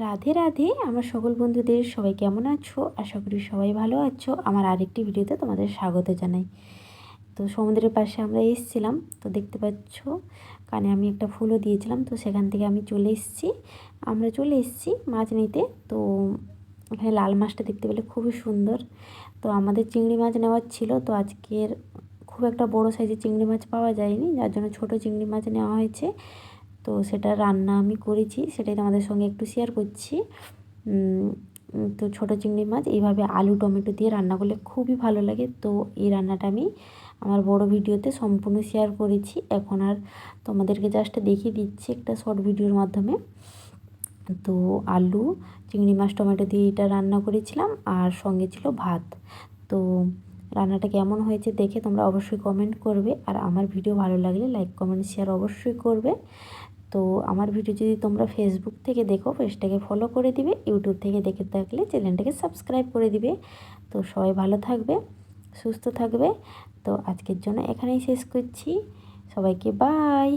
রাধে রাধে আমার সকল বন্ধুদের, সবাই কেমন আছো? আশা করি সবাই ভালো আছো। আমার আরেকটি ভিডিওতে তোমাদের স্বাগত জানাই। তো সমুদ্রের পাশে আমরা এসেছিলাম, তো দেখতে পাচ্ছ কানে আমি একটা ফুলও দিয়েছিলাম। তো সেখান থেকে আমরা চলে এসেছি মাছ নিতে। তো এখানে লাল মাছটা দেখতে পেলে খুবই সুন্দর। তো আমাদের চিংড়ি মাছ নেওয়ার ছিল, তো আজকের খুব একটা বড় সাইজের চিংড়ি মাছ পাওয়া যায়নি, যার জন্য ছোট চিংড়ি মাছ নেওয়া হয়েছে। তো সেটা রান্না আমি করেছি, সেটাই তোমাদের সঙ্গে একটু শেয়ার করছি। তো ছোটো চিংড়ি মাছ এইভাবে আলু টমেটো দিয়ে রান্না করলে খুবই ভালো লাগে। তো এই রান্নাটা আমি আমার বড় ভিডিওতে সম্পূর্ণ শেয়ার করেছি, এখন আর তোমাদেরকে জাস্ট দেখিয়ে দিচ্ছি একটা শর্ট ভিডিওর মাধ্যমে। তো আলু চিংড়ি মাছ টমেটো দিয়ে এটা রান্না করেছিলাম, আর সঙ্গে ছিল ভাত। তো রান্নাটা কেমন হয়েছে দেখে তোমরা অবশ্যই কমেন্ট করবে, আর আমার ভিডিও ভালো লাগলে লাইক কমেন্ট শেয়ার অবশ্যই করবে। তো আমার ভিডিও যদি তোমরা ফেসবুক থেকে দেখো, পেজটাকে ফলো করে দিবে, ইউটিউব থেকে দেখে থাকলে চ্যানেলটাকে সাবস্ক্রাইব করে দিবে। তো সবাই ভালো থাকবে, সুস্থ থাকবে। তো আজকের জন্য এখানেই শেষ করছি। সবাইকে বাই।